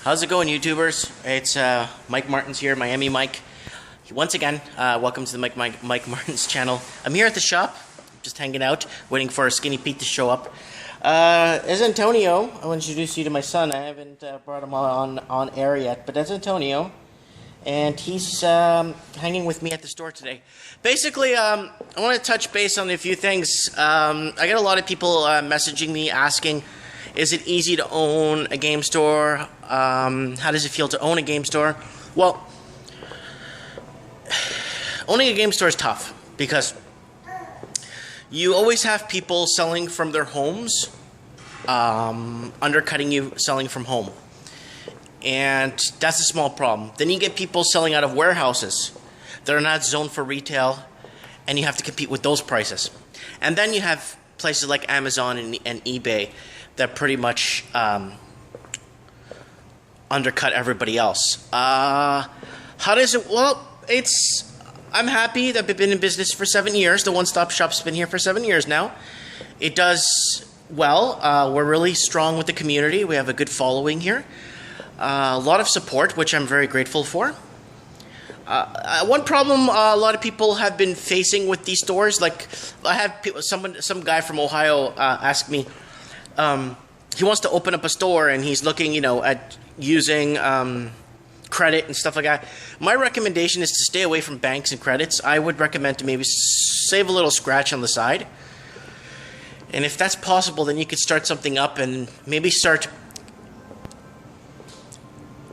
How's it going, YouTubers? It's Mike Martins here, Miami Mike. Once again, welcome to the Mike Martins channel. I'm here at the shop, just hanging out, waiting for Skinny Pete to show up. There's Antonio. I want to introduce you to my son. I haven't brought him on air yet, but that's Antonio. And he's hanging with me at the store today. Basically, I want to touch base on a few things. I get a lot of people messaging me asking, is it easy to own a game store? How does it feel to own a game store? Well, owning a game store is tough because you always have people selling from their homes, undercutting you selling from home. And that's a small problem. Then you get people selling out of warehouses that are not zoned for retail, and you have to compete with those prices. And then you have places like Amazon and eBay that pretty much undercut everybody else. How does it? Well, I'm happy that I've been in business for 7 years. The one-stop shop's been here for 7 years now. It does well. We're really strong with the community. We have a good following here. A lot of support, which I'm very grateful for. One problem a lot of people have been facing with these stores, like I have some guy from Ohio ask me, he wants to open up a store and he's looking, at using credit and stuff like that. My recommendation is to stay away from banks and credits. I would recommend to maybe save a little scratch on the side. And if that's possible, then you could start something up and maybe start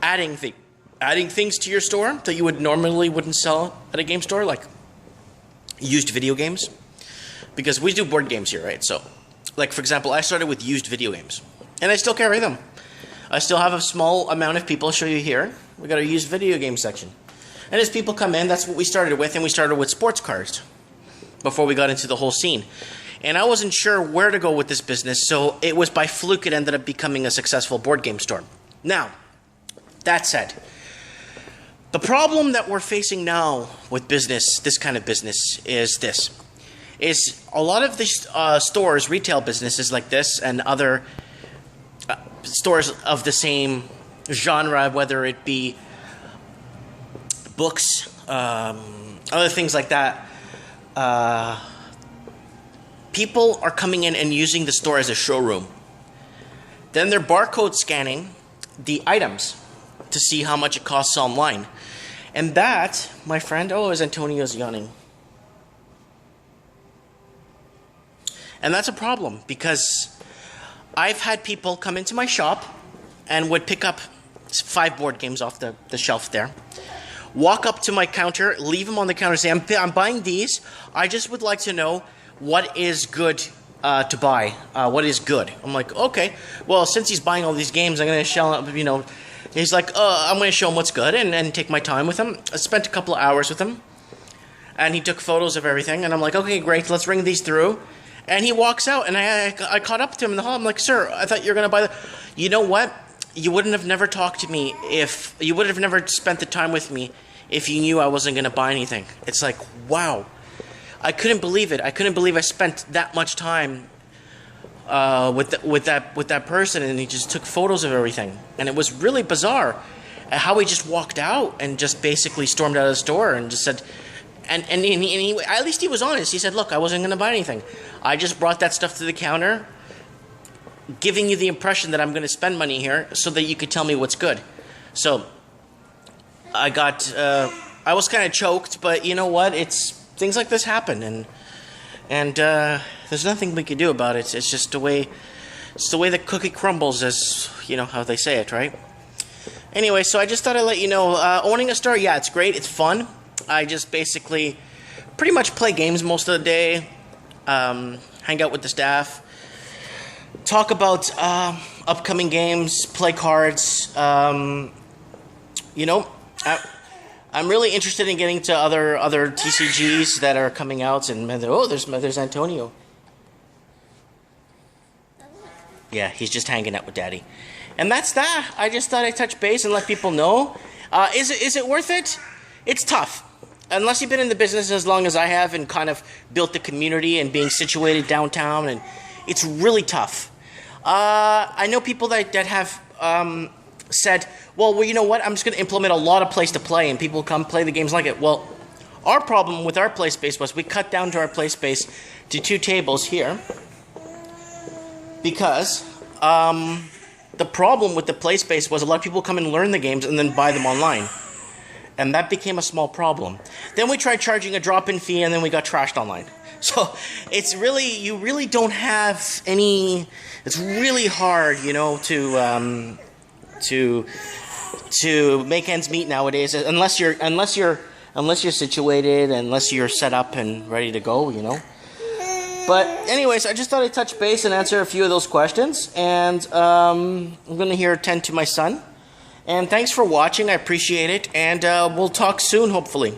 adding things to your store that you wouldn't sell at a game store, like used video games, because we do board games here, right? So, like for example, I started with used video games, and I still carry them. I still have a small amount of people. I'll show you here. We got a used video game section, and as people come in, that's what we started with, and we started with sports cars before we got into the whole scene. And I wasn't sure where to go with this business, so it was by fluke it ended up becoming a successful board game store. Now, that said, the problem that we're facing now with business, this kind of business, is a lot of these stores, retail businesses like this and other stores of the same genre, whether it be books, other things like that, people are coming in and using the store as a showroom. Then they're barcode scanning the items to see how much it costs online. And that, my friend, as Antonio's yawning. And that's a problem because I've had people come into my shop and would pick up 5 board games off the shelf there, walk up to my counter, leave them on the counter, say, I'm buying these. I just would like to know what is good to buy. What is good? I'm like, okay, well, since he's buying all these games, I'm going to shell up, He's like, I'm going to show him what's good and take my time with him. I spent a couple of hours with him, and he took photos of everything, and I'm like, okay, great, let's ring these through. And he walks out, and I caught up to him in the hall. I'm like, sir, I thought you were going to buy the... You know what? You wouldn't have never talked to me if... You would have never spent the time with me if you knew I wasn't going to buy anything. It's like, wow. I couldn't believe it. I couldn't believe I spent that much time with that person, and he just took photos of everything, and it was really bizarre how he just walked out and just basically stormed out of the store and just said, and he at least he was honest. He said, look, I wasn't going to buy anything. I just brought that stuff to the counter, giving you the impression that I'm going to spend money here so that you could tell me what's good. So I was kind of choked, but you know what? Things like this happen, and there's nothing we can do about it. It's just the way the cookie crumbles, as how they say it, right? Anyway, so I just thought I'd let you know, owning a store, yeah, it's great, it's fun. I just basically pretty much play games most of the day, hang out with the staff, talk about upcoming games, play cards. I'm really interested in getting to other TCGs that are coming out, and there's Antonio. Yeah, he's just hanging out with Daddy, and that's that. I just thought I'd touch base and let people know. Is it worth it? It's tough, unless you've been in the business as long as I have and kind of built the community and being situated downtown, and it's really tough. I know people that have said, well, you know what? I'm just going to implement a lot of place to play, and people come play the games like it. Well, our problem with our play space was we cut down to our play space to 2 tables here because the problem with the play space was a lot of people come and learn the games and then buy them online. And that became a small problem. Then we tried charging a drop-in fee, and then we got trashed online. So it's really, you really don't have any. It's really hard, you know, to make ends meet nowadays, unless you're situated, unless you're set up and ready to go, you know. But anyways, I just thought I'd touch base and answer a few of those questions, and I'm going to here attend to my son. And thanks for watching. I appreciate it, and we'll talk soon, hopefully.